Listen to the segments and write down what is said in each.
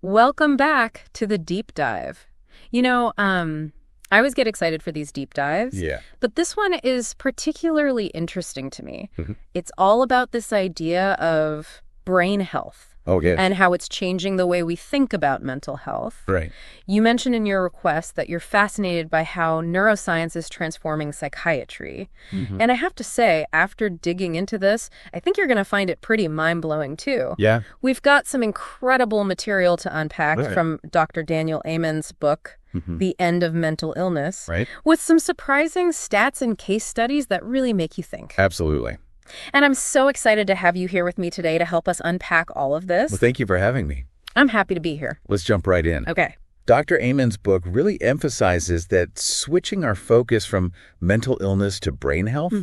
Welcome back to the deep dive. I always get excited for these deep dives. Yeah. But this one is particularly interesting to me. Mm-hmm. It's all about this idea of brain health. Oh, yeah. And how it's changing the way we think about mental health. Right. You mentioned in your request that you're fascinated by how neuroscience is transforming psychiatry. Mm-hmm. And I have to say, after digging into this, I think you're going to find it pretty mind-blowing, too. Yeah. We've got some incredible material to unpack Right. from Dr. Daniel Amen's book, Mm-hmm. The End of Mental Illness, Right. with some surprising stats and case studies that really make you think. Absolutely. And I'm so excited to have you here with me today to help us unpack all of this. Well, thank you for having me. I'm happy to be here. Let's jump right in. Okay. Dr. Amen's book really emphasizes that switching our focus from mental illness to brain health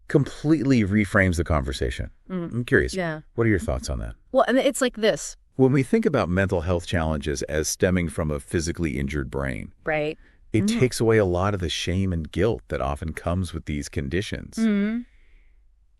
completely reframes the conversation. I'm curious. Yeah. What are your thoughts on that? Well, and it's like this, When we think about mental health challenges as stemming from a physically injured brain, right? it takes away a lot of the shame and guilt that often comes with these conditions.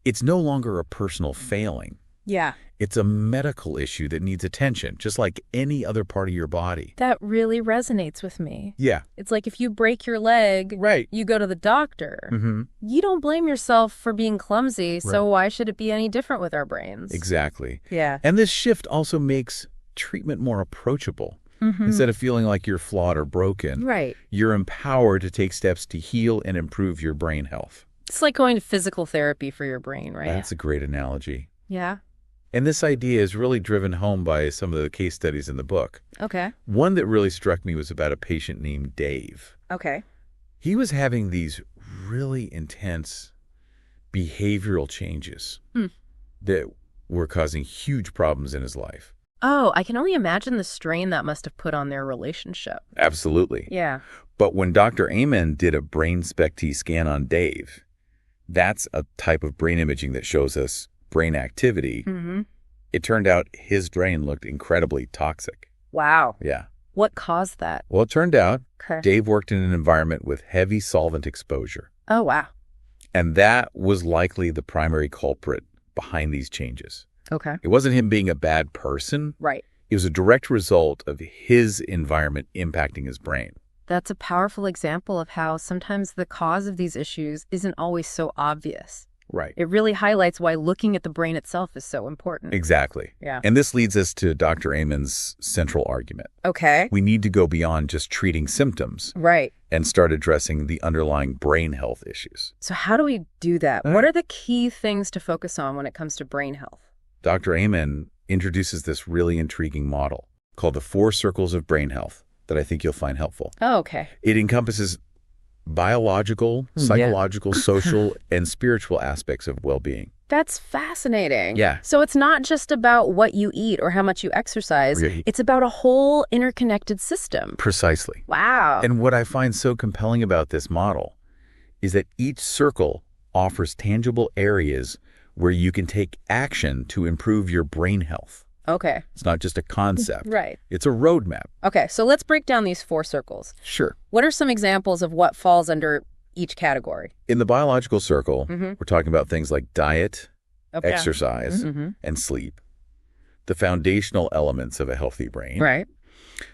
It's no longer a personal failing. Yeah. It's a medical issue that needs attention, just like any other part of your body. That really resonates with me. Yeah. It's like if you break your leg, Right. you go to the doctor. Mm-hmm. You don't blame yourself for being clumsy, so why should it be any different with our brains? Exactly. Yeah. And this shift also makes treatment more approachable. Instead of feeling like you're flawed or broken, Right. you're empowered to take steps to heal and improve your brain health. It's like going to physical therapy for your brain, right? That's a great analogy. Yeah. And this idea is really driven home by some of the case studies in the book. Okay. One that really struck me was about a patient named Dave. Okay. He was having these really intense behavioral changes that were causing huge problems in his life. Oh, I can only imagine the strain that must have put on their relationship. Absolutely. Yeah. But when Dr. Amen did a brain SPECT scan on Dave, that's a type of brain imaging that shows us brain activity. It turned out his brain looked incredibly toxic. Wow. Yeah. What caused that? Well, it turned out Okay. Dave worked in an environment with heavy solvent exposure. Oh, wow. And that was likely the primary culprit behind these changes. Okay. It wasn't him being a bad person. Right. It was a direct result of his environment impacting his brain. That's a powerful example of how sometimes the cause of these issues isn't always so obvious. Right. It really highlights why looking at the brain itself is so important. Exactly. Yeah. And this leads us to Dr. Amen's central argument. Okay. We need to go beyond just treating symptoms Right. and start addressing the underlying brain health issues. So how do we do that? What are the key things to focus on when it comes to brain health? Dr. Amen introduces this really intriguing model called the 4 circles of brain health that I think you'll find helpful. Oh, okay. It encompasses biological, psychological, social, and spiritual aspects of well-being. That's fascinating. Yeah. So it's not just about what you eat or how much you exercise. Right. It's about a whole interconnected system. Precisely. Wow. And what I find so compelling about this model is that each circle offers tangible areas where you can take action to improve your brain health. Okay. It's not just a concept. Right. It's a roadmap. Okay, so let's break down these 4 circles. Sure. What are some examples of what falls under each category? In the biological circle, we're talking about things like diet, Okay. exercise, and sleep, the foundational elements of a healthy brain. Right.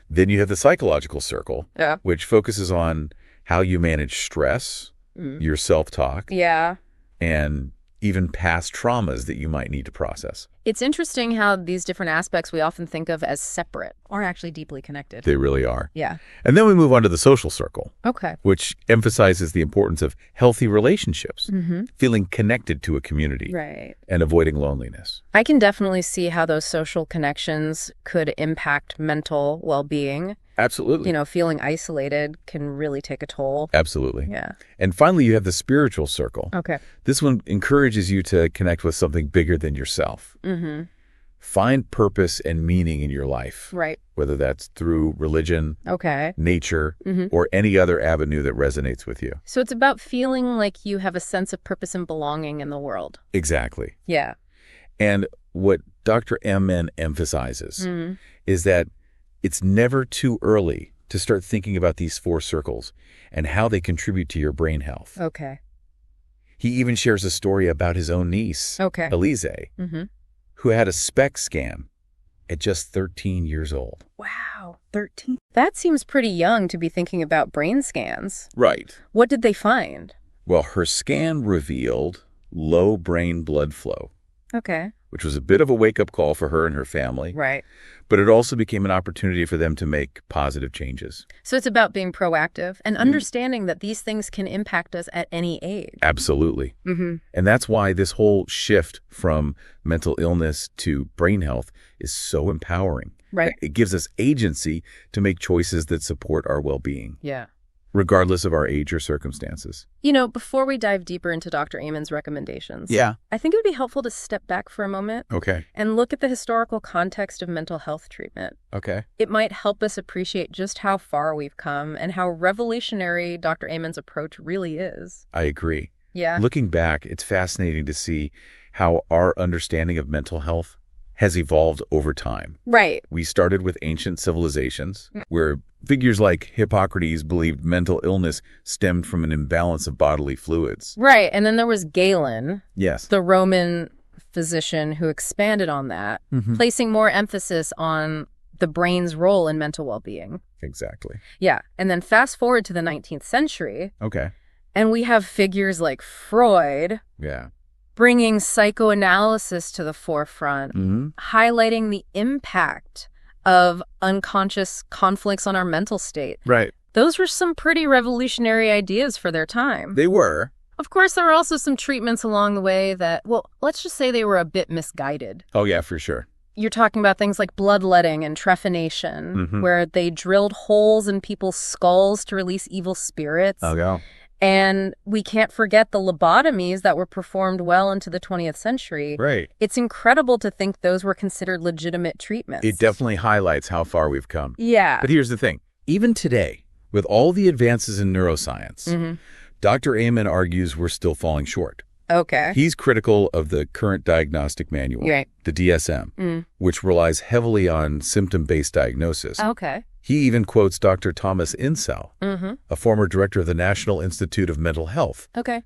Then you have the psychological circle, Yeah. which focuses on how you manage stress, your self-talk, Yeah. and even past traumas that you might need to process. It's interesting how these different aspects we often think of as separate are actually deeply connected. They really are. Yeah. And then we move on to the social circle, Okay. which emphasizes the importance of healthy relationships, feeling connected to a community, Right. and avoiding loneliness. I can definitely see how those social connections could impact mental well-being. Absolutely. Feeling isolated can really take a toll. Absolutely. Yeah. And finally, you have the spiritual circle. Okay. This one encourages you to connect with something bigger than yourself. Find purpose and meaning in your life, Right. whether that's through religion, Okay. nature, or any other avenue that resonates with you. So it's about feeling like you have a sense of purpose and belonging in the world. Exactly. Yeah. And what Dr. Amen emphasizes is that it's never too early to start thinking about these 4 circles and how they contribute to your brain health. Okay. He even shares a story about his own niece, Okay. Elise, who had a SPECT scan at just 13 years old. Wow, 13. That seems pretty young to be thinking about brain scans. Right. What did they find? Well, her scan revealed low brain blood flow, Okay. which was a bit of a wake-up call for her and her family. Right. But it also became an opportunity for them to make positive changes. So it's about being proactive and understanding that these things can impact us at any age. Absolutely. Mm-hmm. And that's why this whole shift from mental illness to brain health is so empowering. Right. It gives us agency to make choices that support our well-being, Yeah. regardless of our age or circumstances. Before we dive deeper into Dr. Amen's recommendations, Yeah. I think it would be helpful to step back for a moment Okay. and look at the historical context of mental health treatment. Okay. It might help us appreciate just how far we've come and how revolutionary Dr. Amen's approach really is. I agree. Yeah. Looking back, it's fascinating to see how our understanding of mental health has evolved over time. Right. We started with ancient civilizations, where figures like Hippocrates believed mental illness stemmed from an imbalance of bodily fluids. Right. And then there was Galen, Yes. the Roman physician who expanded on that, placing more emphasis on the brain's role in mental well-being. Exactly. Yeah. And then fast forward to the 19th century, Okay. and we have figures like Freud Yeah. bringing psychoanalysis to the forefront, highlighting the impact of unconscious conflicts on our mental state. Right. Those were some pretty revolutionary ideas for their time. They were. Of course, there were also some treatments along the way that, well, let's just say they were a bit misguided. Oh, yeah, for sure. You're talking about things like bloodletting and trephination, where they drilled holes in people's skulls to release evil spirits. Oh, yeah. And we can't forget the lobotomies that were performed well into the 20th century. Right. It's incredible to think those were considered legitimate treatments. It definitely highlights how far we've come. Yeah. But here's the thing. Even today, with all the advances in neuroscience, Dr. Amen argues we're still falling short. Okay. He's critical of the current diagnostic manual, Right. the DSM, which relies heavily on symptom-based diagnosis. Okay. He even quotes Dr. Thomas Insel, a former director of the National Institute of Mental Health, Okay.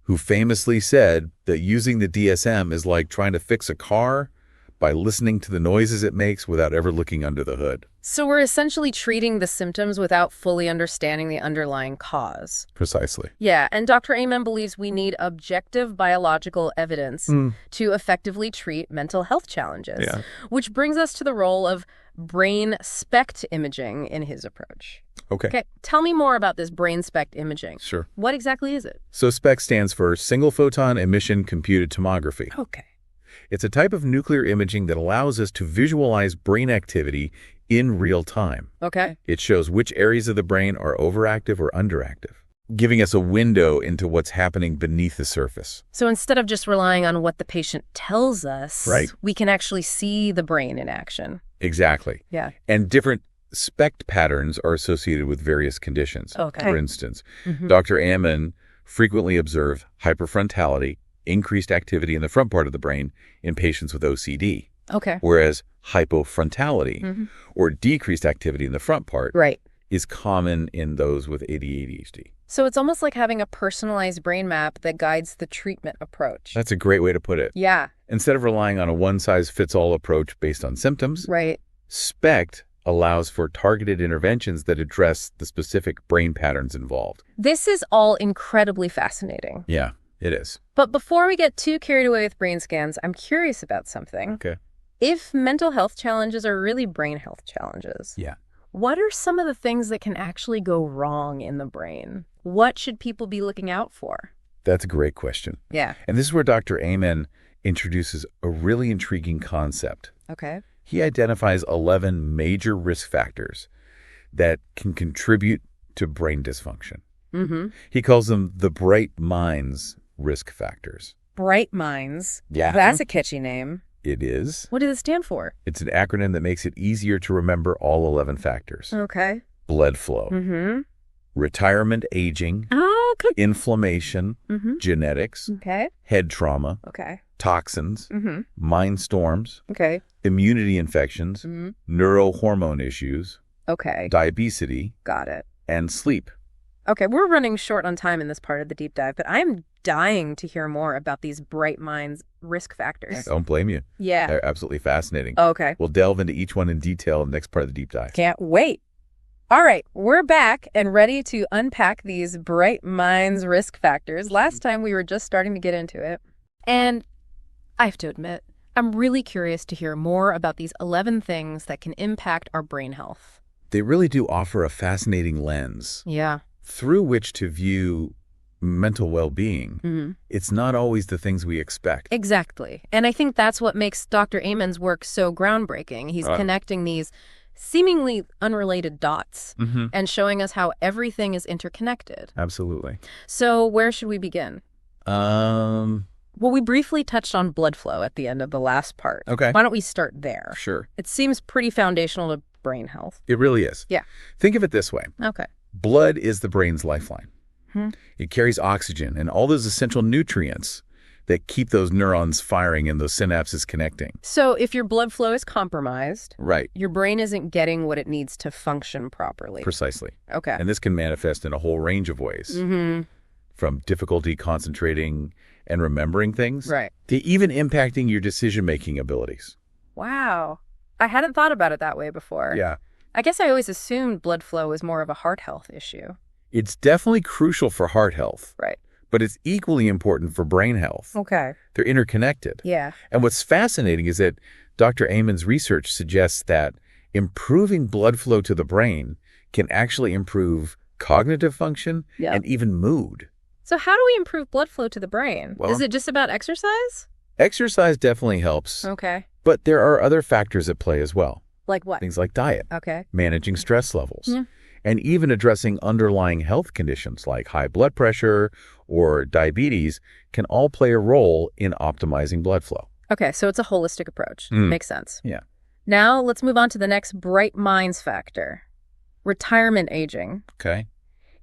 who famously said that using the DSM is like trying to fix a car by listening to the noises it makes without ever looking under the hood. So we're essentially treating the symptoms without fully understanding the underlying cause. Precisely. Yeah, and Dr. Amen believes we need objective biological evidence to effectively treat mental health challenges, Yeah. which brings us to the role of brain SPECT imaging in his approach. Okay. Tell me more about this brain SPECT imaging. Sure. What exactly is it? So SPECT stands for Single Photon Emission Computed Tomography. Okay. It's a type of nuclear imaging that allows us to visualize brain activity in real time. Okay. It shows which areas of the brain are overactive or underactive, giving us a window into what's happening beneath the surface. So instead of just relying on what the patient tells us, Right. we can actually see the brain in action. Exactly. Yeah. And different SPECT patterns are associated with various conditions. Okay. For instance, Dr. Amen frequently observed hyperfrontality, increased activity in the front part of the brain in patients with OCD, Okay. whereas hypofrontality or decreased activity in the front part Right. is common in those with ADHD. So it's almost like having a personalized brain map that guides the treatment approach. That's a great way to put it. Yeah. Instead of relying on a one-size-fits-all approach based on symptoms, Right. SPECT allows for targeted interventions that address the specific brain patterns involved. This is all incredibly fascinating. Yeah, it is. But before we get too carried away with brain scans, I'm curious about something. Okay. If mental health challenges are really brain health challenges, Yeah. what are some of the things that can actually go wrong in the brain? What should people be looking out for? That's a great question. Yeah. And this is where Dr. Amen introduces a really intriguing concept. Okay. He identifies 11 major risk factors that can contribute to brain dysfunction. He calls them the bright minds risk factors. Bright minds. Yeah. That's a catchy name. It is. What does it stand for? It's an acronym that makes it easier to remember all 11 factors. Okay. Blood flow, retirement aging, Oh, good. inflammation, genetics, Okay. head trauma, Okay. toxins, mind storms, Okay. immunity infections, neurohormone issues, Okay. diabetes, Got it. and sleep. Okay, we're running short on time in this part of the deep dive, but I'm dying to hear more about these bright minds' risk factors. Don't blame you. Yeah. They're absolutely fascinating. Okay. We'll delve into each one in detail in the next part of the deep dive. Can't wait. All right, we're back and ready to unpack these bright minds' risk factors. Last time we were just starting to get into it. And I have to admit, I'm really curious to hear more about these 11 things that can impact our brain health. They really do offer a fascinating lens through which to view mental well-being. It's not always the things we expect. Exactly. And I think that's what makes Dr. Amen's work so groundbreaking. He's connecting these seemingly unrelated dots and showing us how everything is interconnected. Absolutely. So where should we begin? Well, we briefly touched on blood flow at the end of the last part. Okay. Why don't we start there? Sure. It seems pretty foundational to brain health. It really is. Yeah. Think of it this way. Okay. Blood is the brain's lifeline. It carries oxygen and all those essential nutrients that keep those neurons firing and those synapses connecting. So if your blood flow is compromised, right, your brain isn't getting what it needs to function properly. Precisely. Okay. And this can manifest in a whole range of ways. From difficulty concentrating and remembering things to even impacting your decision-making abilities. Wow. I hadn't thought about it that way before. Yeah. I guess I always assumed blood flow was more of a heart health issue. It's definitely crucial for heart health. Right. But it's equally important for brain health. Okay. They're interconnected. Yeah. And what's fascinating is that Dr. Amen's research suggests that improving blood flow to the brain can actually improve cognitive function and even mood. So how do we improve blood flow to the brain? Well, is it just about exercise? Exercise definitely helps. Okay. But there are other factors at play as well. Like what? Things like diet. Okay. Managing stress levels. And even addressing underlying health conditions like high blood pressure or diabetes can all play a role in optimizing blood flow. Okay, so it's a holistic approach. Makes sense. Yeah. Now let's move on to the next bright minds factor. Retirement aging. Okay.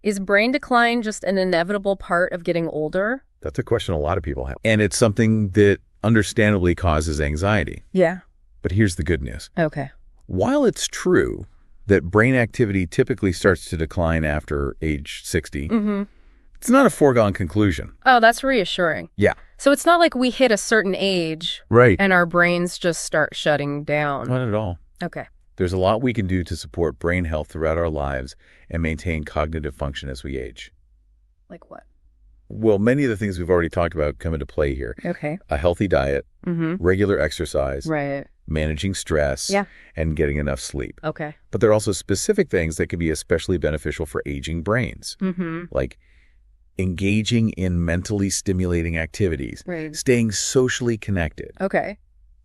Is brain decline just an inevitable part of getting older? That's a question a lot of people have. And it's something that understandably causes anxiety. Yeah. But here's the good news. Okay. While it's true that brain activity typically starts to decline after age 60, it's not a foregone conclusion. Oh, that's reassuring. Yeah. So it's not like we hit a certain age and our brains just start shutting down. Not at all. Okay. There's a lot we can do to support brain health throughout our lives and maintain cognitive function as we age. Like what? Well, many of the things we've already talked about come into play here. Okay. A healthy diet, regular exercise, managing stress, and getting enough sleep. Okay. But there are also specific things that can be especially beneficial for aging brains, like engaging in mentally stimulating activities, staying socially connected,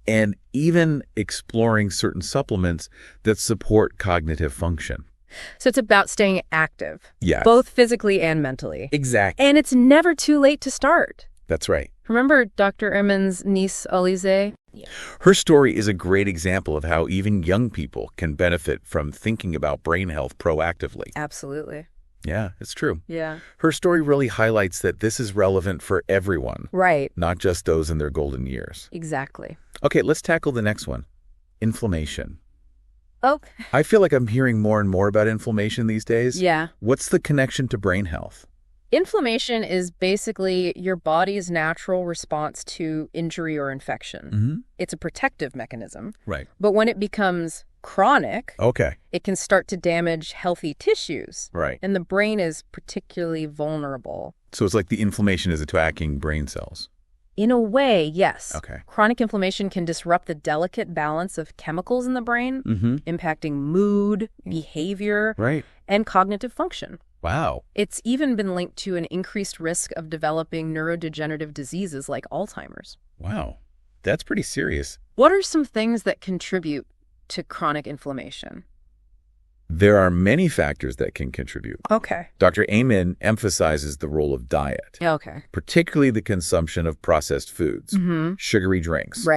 and even exploring certain supplements that support cognitive function. So it's about staying active, both physically and mentally. Exactly. And it's never too late to start. That's right. Remember Dr. Amen's niece, Alize? Her story is a great example of how even young people can benefit from thinking about brain health proactively. Absolutely. Yeah, it's true. Yeah. Her story really highlights that this is relevant for everyone. Right. Not just those in their golden years. Exactly. Okay, let's tackle the next one. Inflammation. Oh. I feel like I'm hearing more and more about inflammation these days. Yeah. What's the connection to brain health? Inflammation is basically your body's natural response to injury or infection. It's a protective mechanism. Right. But when it becomes chronic, it can start to damage healthy tissues. Right. And the brain is particularly vulnerable. So it's like the inflammation is attacking brain cells. In a way, yes. Okay. Chronic inflammation can disrupt the delicate balance of chemicals in the brain, impacting mood, behavior, and cognitive function. Wow. It's even been linked to an increased risk of developing neurodegenerative diseases like Alzheimer's. Wow. That's pretty serious. What are some things that contribute to chronic inflammation? There are many factors that can contribute. Okay. Dr. Amen emphasizes the role of diet. Okay. Particularly the consumption of processed foods, sugary drinks,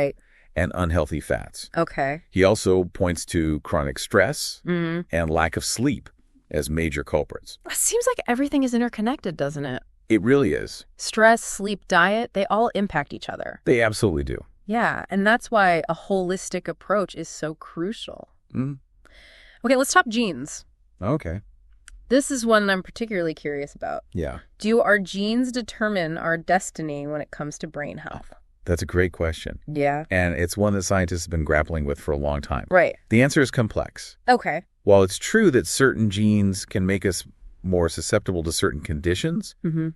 and unhealthy fats. Okay. He also points to chronic stress and lack of sleep as major culprits. It seems like everything is interconnected, doesn't it? It really is. Stress, sleep, diet, they all impact each other. They absolutely do. Yeah, and that's why a holistic approach is so crucial. Okay, let's talk genes. Okay. This is one I'm particularly curious about. Yeah. Do our genes determine our destiny when it comes to brain health? That's a great question. Yeah. And it's one that scientists have been grappling with for a long time. Right. The answer is complex. Okay. While it's true that certain genes can make us more susceptible to certain conditions,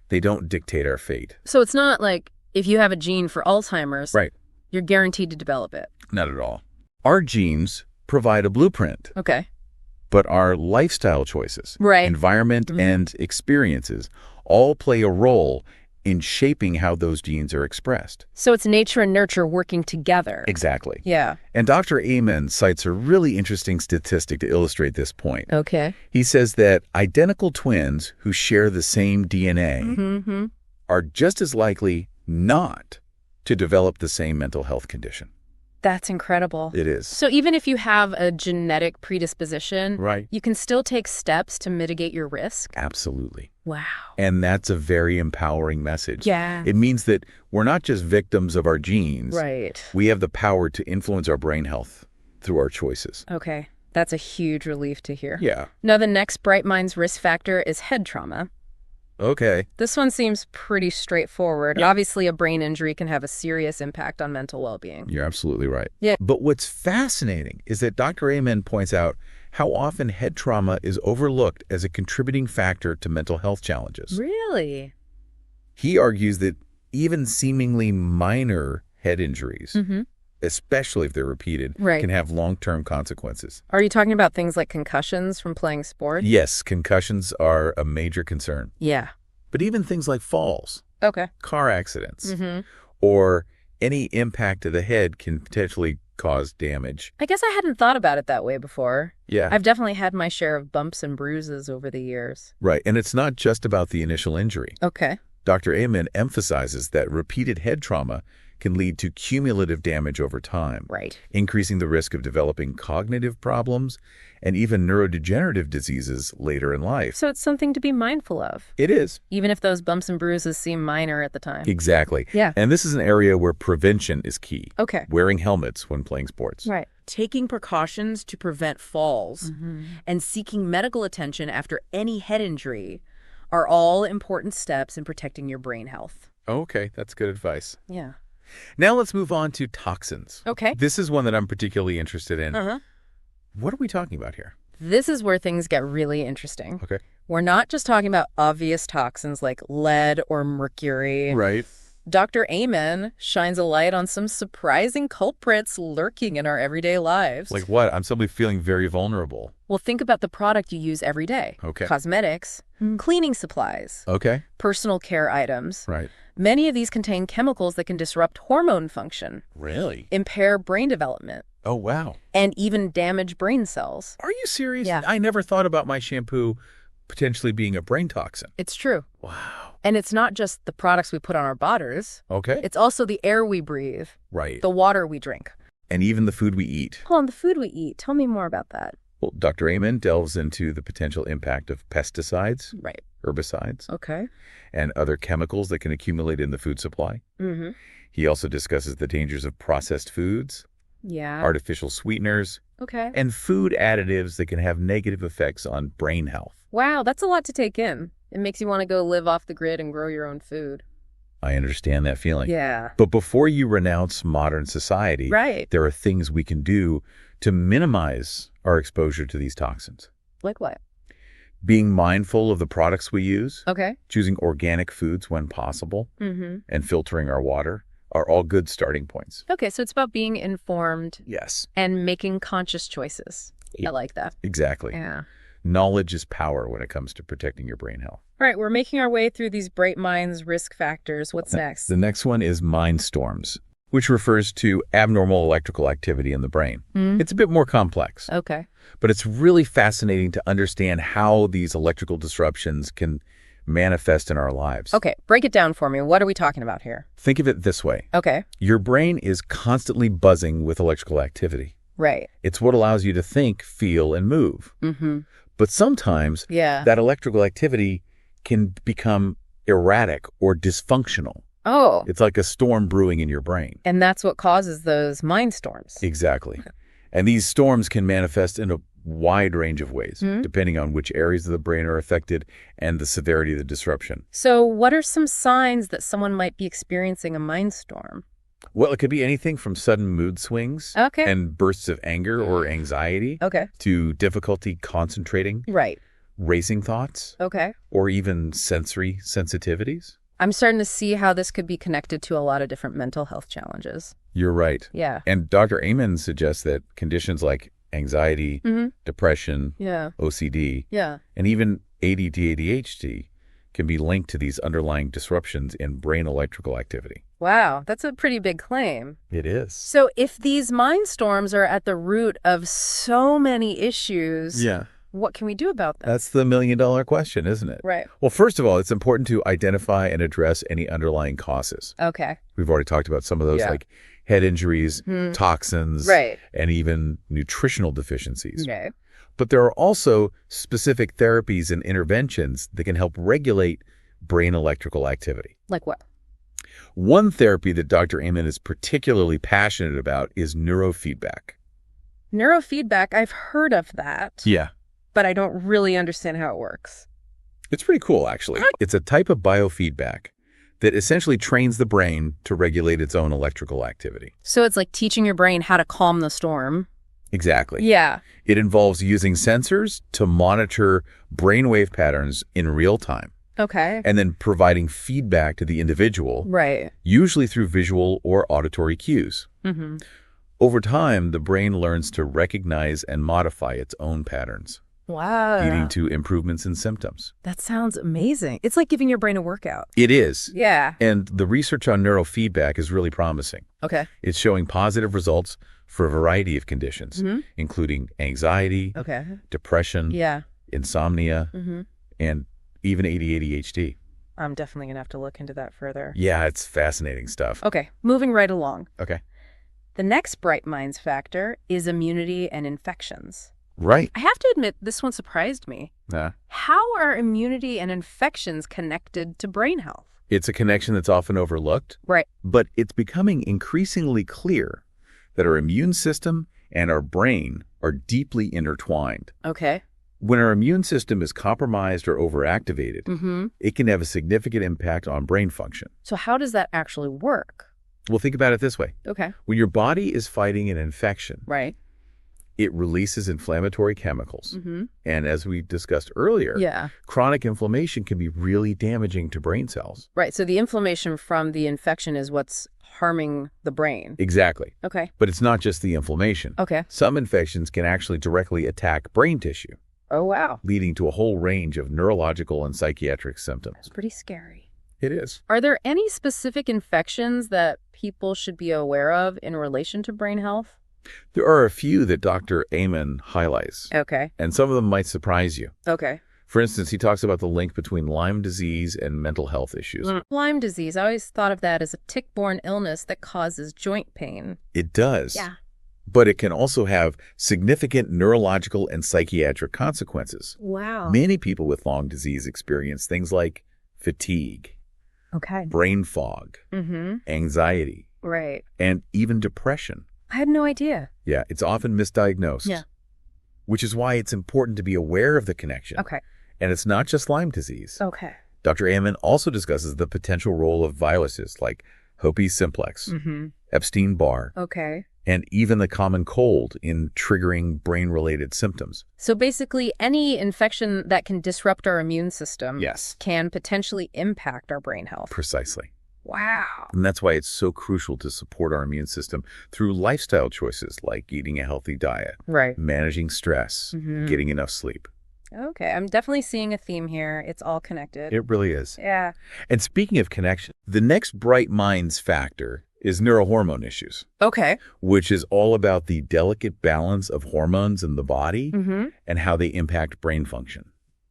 they don't dictate our fate. So it's not like if you have a gene for Alzheimer's, Right. you're guaranteed to develop it. Not at all. Our genes provide a blueprint, Okay. but our lifestyle choices, Right. environment, and experiences all play a role in shaping how those genes are expressed. So it's nature and nurture working together. Exactly. Yeah. And Dr. Amen cites a really interesting statistic to illustrate this point. Okay. He says that identical twins who share the same DNA are just as likely not to develop the same mental health condition. That's incredible. It is. So even if you have a genetic predisposition, Right. you can still take steps to mitigate your risk? Absolutely. Wow. And that's a very empowering message. Yeah. It means that we're not just victims of our genes. Right. We have the power to influence our brain health through our choices. Okay. That's a huge relief to hear. Yeah. Now, the next Bright Minds risk factor is head trauma. Okay. This one seems pretty straightforward. Yeah. Obviously, a brain injury can have a serious impact on mental well-being. You're absolutely right. Yeah. But what's fascinating is that Dr. Amen points out how often head trauma is overlooked as a contributing factor to mental health challenges. Really? He argues that even seemingly minor head injuries, especially if they're repeated, Right. can have long-term consequences. Are you talking about things like concussions from playing sports? Yes, concussions are a major concern. Yeah. But even things like falls, Okay. car accidents, or any impact to the head can potentially cause damage. I guess I hadn't thought about it that way before. Yeah. I've definitely had my share of bumps and bruises over the years. Right. And it's not just about the initial injury. Okay. Dr. Amen emphasizes that repeated head trauma can lead to cumulative damage over time, Right. increasing the risk of developing cognitive problems and even neurodegenerative diseases later in life. So it's something to be mindful of, It is. even if those bumps and bruises seem minor at the time. Exactly. Yeah. And this is an area where prevention is key. Okay. Wearing helmets when playing sports. Right. Taking precautions to prevent falls and seeking medical attention after any head injury are all important steps in protecting your brain health. Okay, that's good advice. Yeah. Now let's move on to toxins. Okay. This is one that I'm particularly interested in. Uh-huh. What are we talking about here? This is where things get really interesting. Okay. We're not just talking about obvious toxins like lead or mercury. Right. Dr. Amen shines a light on some surprising culprits lurking in our everyday lives. Like what? I'm suddenly feeling very vulnerable. Well, think about the product you use every day. Okay. Cosmetics, cleaning supplies, Okay. personal care items. Right. Many of these contain chemicals that can disrupt hormone function, Really? impair brain development, Oh, wow. and even damage brain cells. Are you serious? Yeah. I never thought about my shampoo potentially being a brain toxin. It's true. Wow. And it's not just the products we put on our bodies. Okay. It's also the air we breathe, Right. the water we drink. And even the food we eat. Hold on, the food we eat. Tell me more about that. Well, Dr. Amen delves into the potential impact of pesticides, Right. herbicides, Okay. and other chemicals that can accumulate in the food supply. Mm-hmm. He also discusses the dangers of processed foods, Yeah. artificial sweeteners, Okay. and food additives that can have negative effects on brain health. Wow, that's a lot to take in. It makes you want to go live off the grid and grow your own food. I understand that feeling. Yeah. But before you renounce modern society, Right. there are things we can do to minimize our exposure to these toxins. Like what? Being mindful of the products we use, Okay. choosing organic foods when possible, Mm-hmm. and filtering our water are all good starting points. Okay, so it's about being informed Yes, and making conscious choices. I like that. exactly. Yeah. Knowledge is power when it comes to protecting your brain health. All right, we're making our way through these Bright Minds risk factors. What's next? The next one is mind storms, which refers to abnormal electrical activity in the brain. It's a bit more complex, Okay. but it's really fascinating to understand how these electrical disruptions can manifest in our lives. Okay, break it down for me. What are we talking about here? Think of it this way. Okay. Your brain is constantly buzzing with electrical activity. Right. It's what allows you to think, feel, and move. Mm-hmm. But sometimes Yeah. that electrical activity can become erratic or dysfunctional. Oh, It's like a storm brewing in your brain. and that's what causes those mind storms. Exactly. And these storms can manifest in a wide range of ways, depending on which areas of the brain are affected and the severity of the disruption. So what are some signs that someone might be experiencing a mind storm? Well, it could be anything from sudden mood swings and bursts of anger or anxiety to difficulty concentrating, racing thoughts, or even sensory sensitivities. I'm starting to see how this could be connected to a lot of different mental health challenges. You're right. Yeah. And Dr. Amen suggests that conditions like anxiety, depression, OCD, and even ADD, ADHD can be linked to these underlying disruptions in brain electrical activity. Wow, that's a pretty big claim. It is. So if these mind storms are at the root of so many issues, what can we do about them? That's the million-dollar question, isn't it? Right. Well, first of all, it's important to identify and address any underlying causes. Okay. We've already talked about some of those, like head injuries, toxins, and even nutritional deficiencies. Okay. But there are also specific therapies and interventions that can help regulate brain electrical activity. Like what? One therapy that Dr. Amen is particularly passionate about is neurofeedback. Neurofeedback, I've heard of that. Yeah. But I don't really understand how it works. It's pretty cool, actually. It's a type of biofeedback that essentially trains the brain to regulate its own electrical activity. So it's like teaching your brain how to calm the storm. Exactly. Yeah. It involves using sensors to monitor brainwave patterns in real time. Okay. And then providing feedback to the individual. Right. Usually through visual or auditory cues. Mm-hmm. Over time, the brain learns to recognize and modify its own patterns. Wow. Leading to improvements in symptoms. That sounds amazing. It's like giving your brain a workout. It is. Yeah. And the research on neurofeedback is really promising. Okay. It's showing positive results for a variety of conditions, including anxiety, depression, insomnia, and even ADHD. I'm definitely going to have to look into that further. Yeah, it's fascinating stuff. Okay, moving right along. Okay. The next bright minds factor is immunity and infections. Right. I have to admit, this one surprised me. How are immunity and infections connected to brain health? It's a connection that's often overlooked. Right. But it's becoming increasingly clear that our immune system and our brain are deeply intertwined. Okay. When our immune system is compromised or overactivated, it can have a significant impact on brain function. So how does that actually work? Well, think about it this way. Okay. When your body is fighting an infection, Right. it releases inflammatory chemicals. And as we discussed earlier, chronic inflammation can be really damaging to brain cells. Right. So the inflammation from the infection is what's harming the brain. Exactly. Okay. But it's not just the inflammation. Okay. Some infections can actually directly attack brain tissue. Oh, wow. Leading to a whole range of neurological and psychiatric symptoms. That's pretty scary. It is. Are there any specific infections that people should be aware of in relation to brain health? There are a few that Dr. Amen highlights. Okay. And some of them might surprise you. Okay. For instance, he talks about the link between Lyme disease and mental health issues. Lyme disease, I always thought of that as a tick-borne illness that causes joint pain. It does. Yeah. But it can also have significant neurological and psychiatric consequences. Wow. Many people with Lyme disease experience things like fatigue, brain fog, anxiety, and even depression. I had no idea. Yeah, it's often misdiagnosed. Yeah. Which is why it's important to be aware of the connection. Okay. And it's not just Lyme disease. Okay. Dr. Amen also discusses the potential role of viruses like herpes simplex, Epstein-Barr, and even the common cold in triggering brain-related symptoms. So basically, any infection that can disrupt our immune system can potentially impact our brain health. Precisely. Wow. And that's why it's so crucial to support our immune system through lifestyle choices like eating a healthy diet, managing stress, getting enough sleep. Okay, I'm definitely seeing a theme here. It's all connected. It really is. Yeah. And speaking of connection, the next bright minds factor is neurohormone issues. Okay. Which is all about the delicate balance of hormones in the body and how they impact brain function.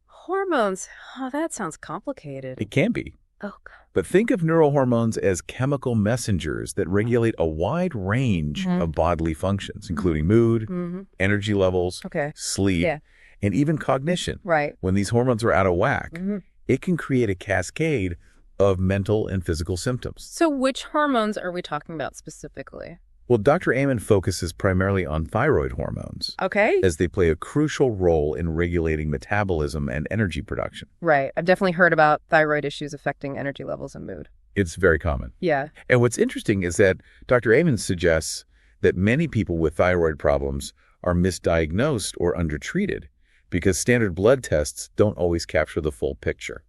Hormones. Oh, that sounds complicated. It can be. Oh, God. But think of neurohormones as chemical messengers that regulate a wide range of bodily functions, including mood, energy levels, sleep, and even cognition. Right. When these hormones are out of whack, it can create a cascade of mental and physical symptoms. So which hormones are we talking about specifically? Well, Dr. Amen focuses primarily on thyroid hormones, Okay. as they play a crucial role in regulating metabolism and energy production. Right. I've definitely heard about thyroid issues affecting energy levels and mood. It's very common. Yeah. And what's interesting is that Dr. Amen suggests that many people with thyroid problems are misdiagnosed or undertreated because standard blood tests don't always capture the full picture.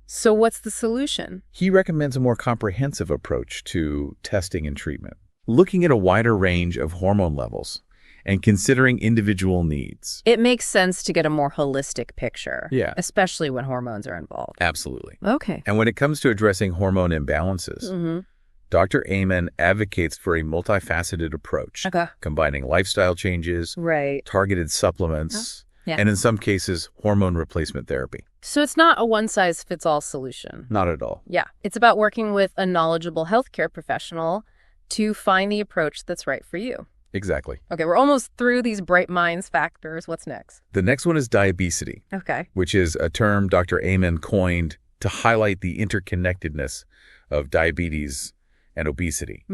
So what's the solution? He recommends a more comprehensive approach to testing and treatment, looking at a wider range of hormone levels and considering individual needs. It makes sense to get a more holistic picture. Yeah. Especially when hormones are involved. Absolutely. Okay. And when it comes to addressing hormone imbalances, Dr. Amen advocates for a multifaceted approach, Okay. combining lifestyle changes, Right. targeted supplements, Yeah. and in some cases, hormone replacement therapy. So it's not a one-size-fits-all solution. Not at all. Yeah. It's about working with a knowledgeable healthcare professional to find the approach that's right for you. Exactly. Okay, we're almost through these bright minds factors. What's next? The next one is diabesity, Okay. which is a term Dr. Amen coined to highlight the interconnectedness of diabetes and obesity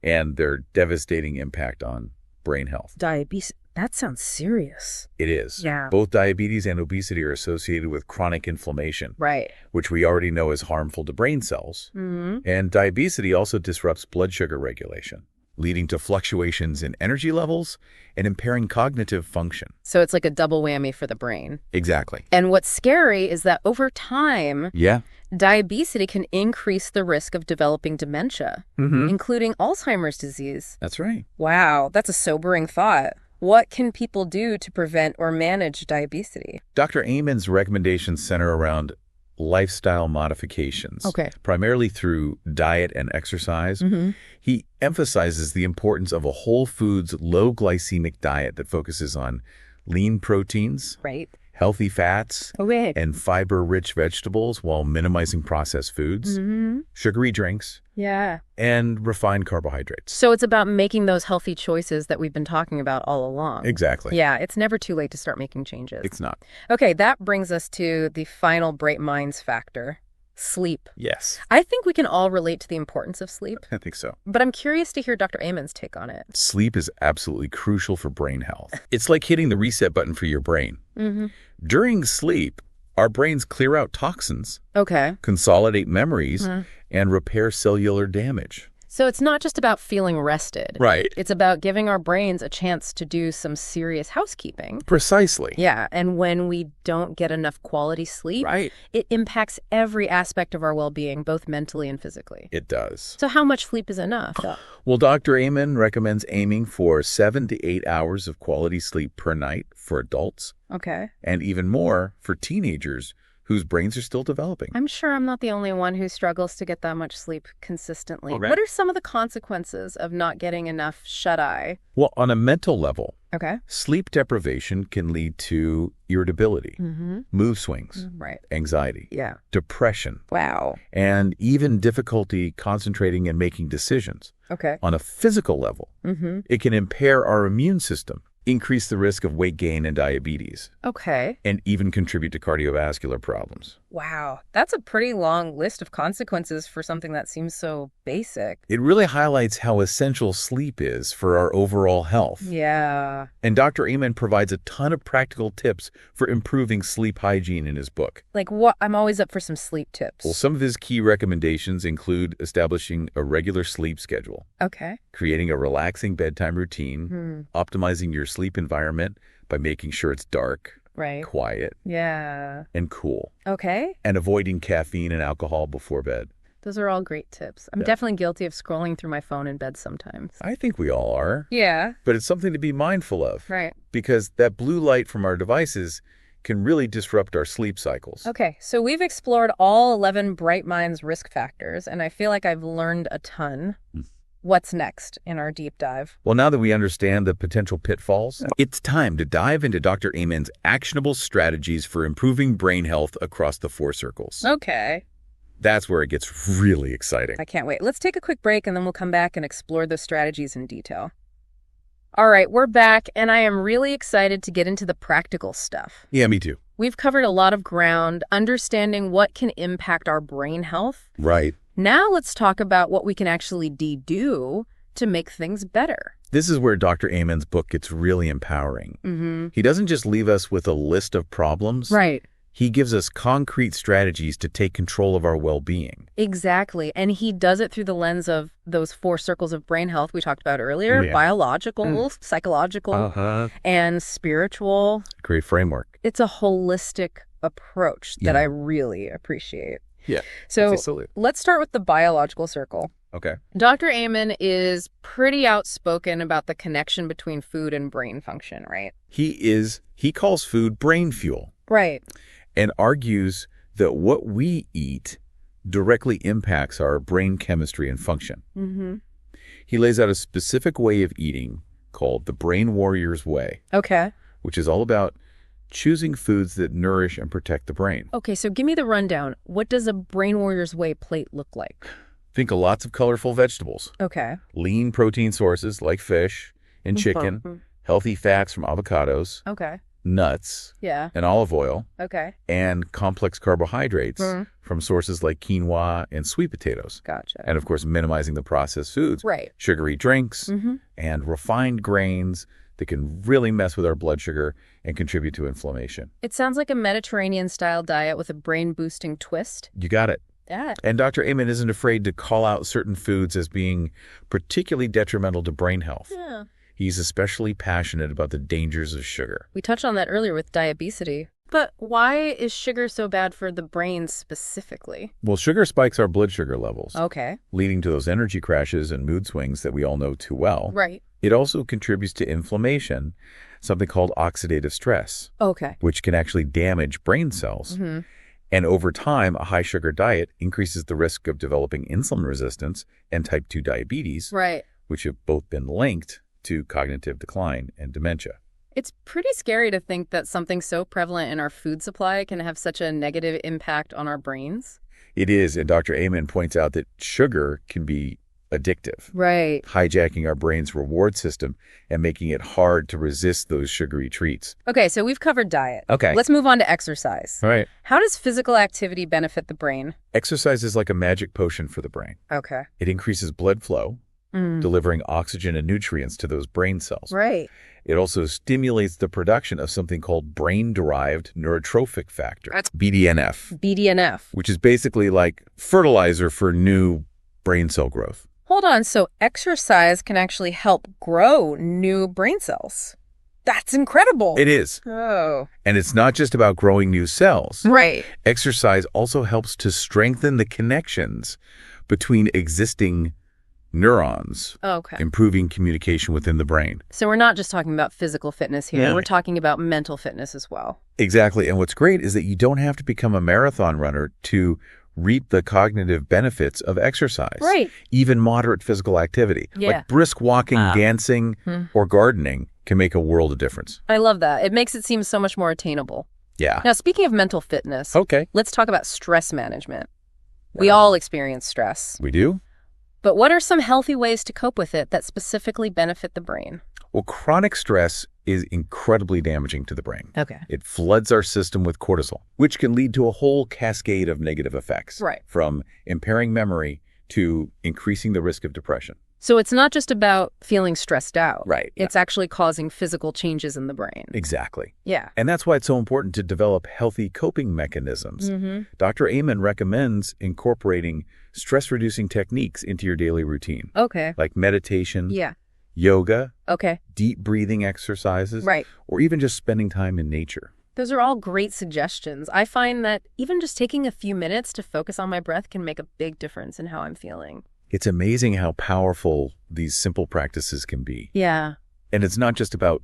and their devastating impact on brain health. Diabetes. That sounds serious. It is. Yeah. Both diabetes and obesity are associated with chronic inflammation, Right. which we already know is harmful to brain cells. And diabesity also disrupts blood sugar regulation, leading to fluctuations in energy levels and impairing cognitive function. So it's like a double whammy for the brain. Exactly. And what's scary is that over time, Yeah. diabesity can increase the risk of developing dementia, including Alzheimer's disease. That's right. Wow, that's a sobering thought. What can people do to prevent or manage diabetes? Dr. Amen's recommendations center around lifestyle modifications, primarily through diet and exercise. He emphasizes the importance of a whole foods, low glycemic diet that focuses on lean proteins, Right. healthy fats, Okay. and fiber-rich vegetables while minimizing processed foods, sugary drinks, Yeah. and refined carbohydrates. So it's about making those healthy choices that we've been talking about all along. Exactly. Yeah, it's never too late to start making changes. It's not. Okay, that brings us to the final bright minds factor, sleep. Yes, I think we can all relate to the importance of sleep, I think so. but I'm curious to hear Dr. Amen's take on it. Sleep is absolutely crucial for brain health. It's like hitting the reset button for your brain. During sleep, our brains clear out toxins, Okay. consolidate memories, and repair cellular damage. So it's not just about feeling rested. Right. It's about giving our brains a chance to do some serious housekeeping. Precisely. Yeah, and when we don't get enough quality sleep, Right. it impacts every aspect of our well-being, both mentally and physically. It does. So how much sleep is enough? Well, Dr. Amen recommends aiming for 7 to 8 hours of quality sleep per night for adults, Okay. and even more for teenagers whose brains are still developing. I'm sure I'm not the only one who struggles to get that much sleep consistently. All right. What are some of the consequences of not getting enough shut-eye? Well, on a mental level, Okay. sleep deprivation can lead to irritability, mood swings, Right. anxiety, Yeah. depression, Wow. and even difficulty concentrating and making decisions. Okay. On a physical level, it can impair our immune system, increase the risk of weight gain and diabetes, Okay. and even contribute to cardiovascular problems. Wow. That's a pretty long list of consequences for something that seems so basic. It really highlights how essential sleep is for our overall health. Yeah. And Dr. Amen provides a ton of practical tips for improving sleep hygiene in his book. Like what? I'm always up for some sleep tips. Well, some of his key recommendations include establishing a regular sleep schedule, Okay. creating a relaxing bedtime routine, optimizing your sleep environment by making sure it's dark, Right. quiet, Yeah. and cool, Okay. and avoiding caffeine and alcohol before bed. Those are all great tips. I'm definitely guilty of scrolling through my phone in bed sometimes. I think we all are, Yeah. but it's something to be mindful of. Right. Because that blue light from our devices can really disrupt our sleep cycles. Okay, so we've explored all 11 Bright Minds risk factors, and I feel like I've learned a ton. What's next in our deep dive? Well, now that we understand the potential pitfalls, it's time to dive into Dr. Amen's actionable strategies for improving brain health across the 4 circles. Okay. That's where it gets really exciting. I can't wait. Let's take a quick break and then we'll come back and explore those strategies in detail. All right, we're back, and I am really excited to get into the practical stuff. Yeah, me too. We've covered a lot of ground, understanding what can impact our brain health. Right. Now let's talk about what we can actually do to make things better. This is where Dr. Amen's book gets really empowering. He doesn't just leave us with a list of problems. Right. He gives us concrete strategies to take control of our well-being. Exactly. And he does it through the lens of those 4 circles of brain health we talked about earlier, biological, psychological, and spiritual. Great framework. It's a holistic approach that I really appreciate. Yeah. So let's start with the biological circle. Okay. Dr. Amen is pretty outspoken about the connection between food and brain function, right? He calls food brain fuel. Right. And argues that what we eat directly impacts our brain chemistry and function. He lays out a specific way of eating called the Brain Warrior's Way. Okay. Which is all about choosing foods that nourish and protect the brain. Okay, so give me the rundown. What does a Brain Warrior's Way plate look like? Think of lots of colorful vegetables. Okay. Lean protein sources like fish and chicken, healthy fats from avocados. Okay. Nuts, and olive oil, and complex carbohydrates from sources like quinoa and sweet potatoes. Gotcha. And, of course, minimizing the processed foods, sugary drinks, and refined grains that can really mess with our blood sugar and contribute to inflammation. It sounds like a Mediterranean-style diet with a brain-boosting twist. You got it. Yeah. And Dr. Amen isn't afraid to call out certain foods as being particularly detrimental to brain health. Yeah. He's especially passionate about the dangers of sugar. We touched on that earlier with diabetes. But why is sugar so bad for the brain specifically? Well, sugar spikes our blood sugar levels. Okay. Leading to those energy crashes and mood swings that we all know too well. Right. It also contributes to inflammation, something called oxidative stress. Okay. Which can actually damage brain cells. And over time, a high sugar diet increases the risk of developing insulin resistance and type 2 diabetes. Right. Which have both been linked to cognitive decline and dementia. It's pretty scary to think that something so prevalent in our food supply can have such a negative impact on our brains. It is, and Dr. Amen points out that sugar can be addictive. Right. Hijacking our brain's reward system and making it hard to resist those sugary treats. Okay, so we've covered diet. Okay. Let's move on to exercise. All right. How does physical activity benefit the brain? Exercise is like a magic potion for the brain. Okay. It increases blood flow, delivering oxygen and nutrients to those brain cells. Right. It also stimulates the production of something called brain-derived neurotrophic factor, That's BDNF. BDNF. Which is basically like fertilizer for new brain cell growth. Hold on, so exercise can actually help grow new brain cells. That's incredible. It is. Oh. And it's not just about growing new cells. Right. Exercise also helps to strengthen the connections between existing neurons, improving communication within the brain. So we're not just talking about physical fitness here. We're talking about mental fitness as well. Exactly. And what's great is that you don't have to become a marathon runner to reap the cognitive benefits of exercise. Right. Even moderate physical activity. Yeah. Like brisk walking, dancing, or gardening can make a world of difference. I love that. It makes it seem so much more attainable. Yeah. Now, speaking of mental fitness, let's talk about stress management. We all experience stress. We do? But what are some healthy ways to cope with it that specifically benefit the brain? Well, chronic stress is incredibly damaging to the brain. Okay. It floods our system with cortisol, which can lead to a whole cascade of negative effects. Right. From impairing memory to increasing the risk of depression. So it's not just about feeling stressed out. Right. It's actually causing physical changes in the brain. Exactly. Yeah. And that's why it's so important to develop healthy coping mechanisms. Dr. Amen recommends incorporating stress-reducing techniques into your daily routine. Okay. Like meditation, Yeah. yoga, Okay. deep breathing exercises, Right. or even just spending time in nature. Those are all great suggestions. I find that even just taking a few minutes to focus on my breath can make a big difference in how I'm feeling. It's amazing how powerful these simple practices can be. Yeah. And it's not just about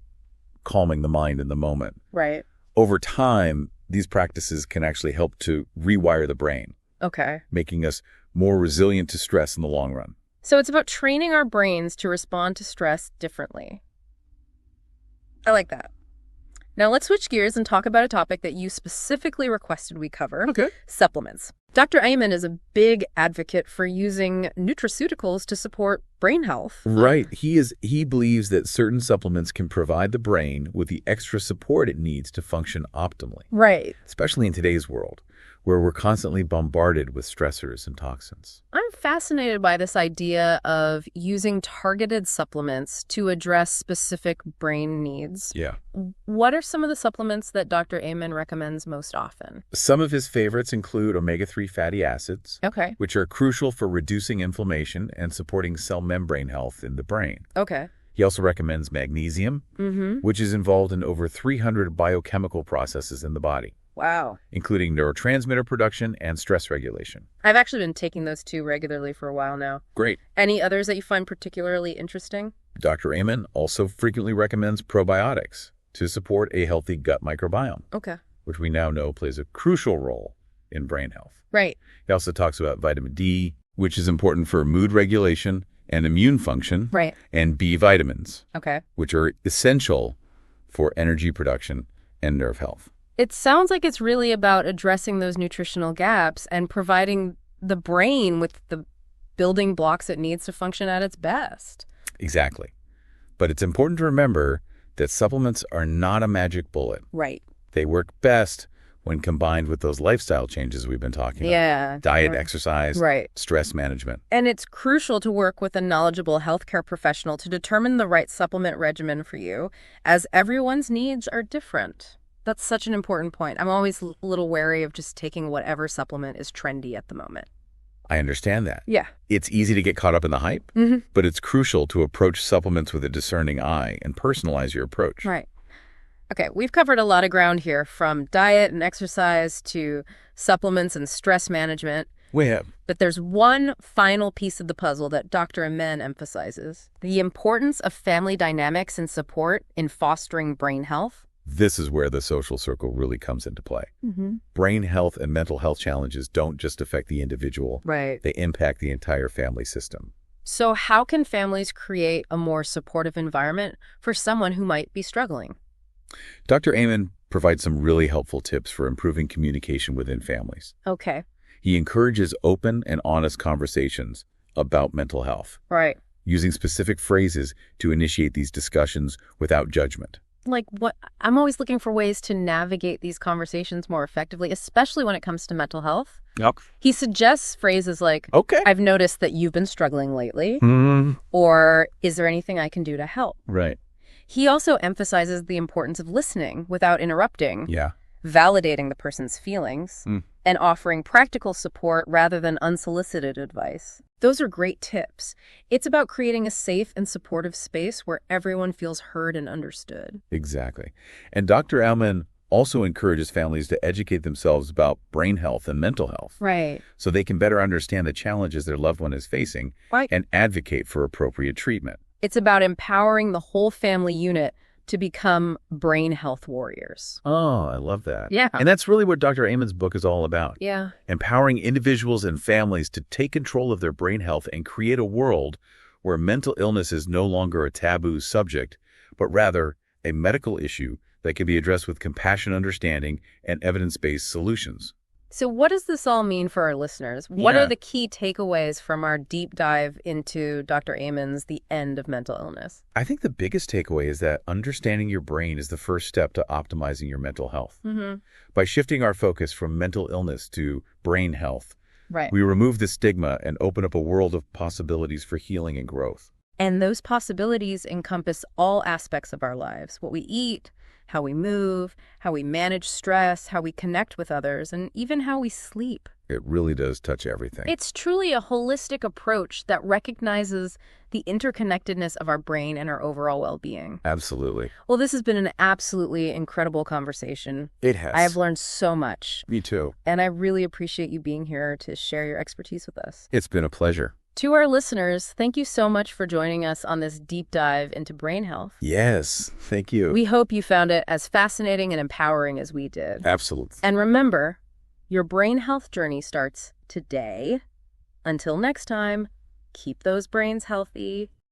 calming the mind in the moment. Right. Over time, these practices can actually help to rewire the brain, Okay. making us more resilient to stress in the long run. So it's about training our brains to respond to stress differently. I like that. Now let's switch gears and talk about a topic that you specifically requested we cover. Okay. Supplements. Dr. Amen is a big advocate for using nutraceuticals to support brain health. Right. He believes that certain supplements can provide the brain with the extra support it needs to function optimally. Right. Especially in today's world, where we're constantly bombarded with stressors and toxins. I'm fascinated by this idea of using targeted supplements to address specific brain needs. Yeah. What are some of the supplements that Dr. Amen recommends most often? Some of his favorites include omega-3 fatty acids, Okay. which are crucial for reducing inflammation and supporting cell membrane health in the brain. Okay. He also recommends magnesium, which is involved in over 300 biochemical processes in the body, Wow. including neurotransmitter production and stress regulation. I've actually been taking those two regularly for a while now. Great. Any others that you find particularly interesting? Dr. Amen also frequently recommends probiotics to support a healthy gut microbiome, Okay. which we now know plays a crucial role in brain health. Right. He also talks about vitamin D, which is important for mood regulation and immune function, Right. and B vitamins, Okay. which are essential for energy production and nerve health. It sounds like it's really about addressing those nutritional gaps and providing the brain with the building blocks it needs to function at its best. Exactly. But it's important to remember that supplements are not a magic bullet. Right. They work best when combined with those lifestyle changes we've been talking about. Yeah. Diet, Right. exercise, Right. stress management. And it's crucial to work with a knowledgeable healthcare professional to determine the right supplement regimen for you, as everyone's needs are different. That's such an important point. I'm always a little wary of just taking whatever supplement is trendy at the moment. I understand that. Yeah. It's easy to get caught up in the hype, but it's crucial to approach supplements with a discerning eye and personalize your approach. Right. Okay, we've covered a lot of ground here, from diet and exercise to supplements and stress management. We have. But there's one final piece of the puzzle that Dr. Amen emphasizes: the importance of family dynamics and support in fostering brain health. This is where the social circle really comes into play. Brain health and mental health challenges don't just affect the individual. Right. They impact the entire family system. So how can families create a more supportive environment for someone who might be struggling? Dr. Amen provides some really helpful tips for improving communication within families. Okay. He encourages open and honest conversations about mental health, Right. using specific phrases to initiate these discussions without judgment. Like, what I'm always looking for ways to navigate these conversations more effectively, especially when it comes to mental health. Yep. He suggests phrases like, Okay. I've noticed that you've been struggling lately, Mm, or is there anything I can do to help? right. He also emphasizes the importance of listening without interrupting, Yeah. validating the person's feelings, and offering practical support rather than unsolicited advice. Those are great tips. It's about creating a safe and supportive space where everyone feels heard and understood. Exactly. And Dr. Amen also encourages families to educate themselves about brain health and mental health, Right. so they can better understand the challenges their loved one is facing Right. and advocate for appropriate treatment. It's about empowering the whole family unit to become brain health warriors. Oh, I love that. Yeah. And that's really what Dr. Amen's book is all about. Yeah. Empowering individuals and families to take control of their brain health and create a world where mental illness is no longer a taboo subject, but rather a medical issue that can be addressed with compassionate understanding and evidence-based solutions. So what does this all mean for our listeners? What Yeah. are the key takeaways from our deep dive into Dr. Amen's The End of Mental Illness? I think the biggest takeaway is that understanding your brain is the first step to optimizing your mental health. By shifting our focus from mental illness to brain health, Right. we remove the stigma and open up a world of possibilities for healing and growth. And those possibilities encompass all aspects of our lives: what we eat, how we move, how we manage stress, how we connect with others, and even how we sleep. It really does touch everything. It's truly a holistic approach that recognizes the interconnectedness of our brain and our overall well-being. Absolutely. Well, this has been an absolutely incredible conversation. It has. I have learned so much, Me too. and I really appreciate you being here to share your expertise with us. It's been a pleasure. To our listeners, thank you so much for joining us on this deep dive into brain health. Yes. Thank you. We hope you found it as fascinating and empowering as we did. Absolutely. And remember, your brain health journey starts today. Until next time, keep those brains healthy.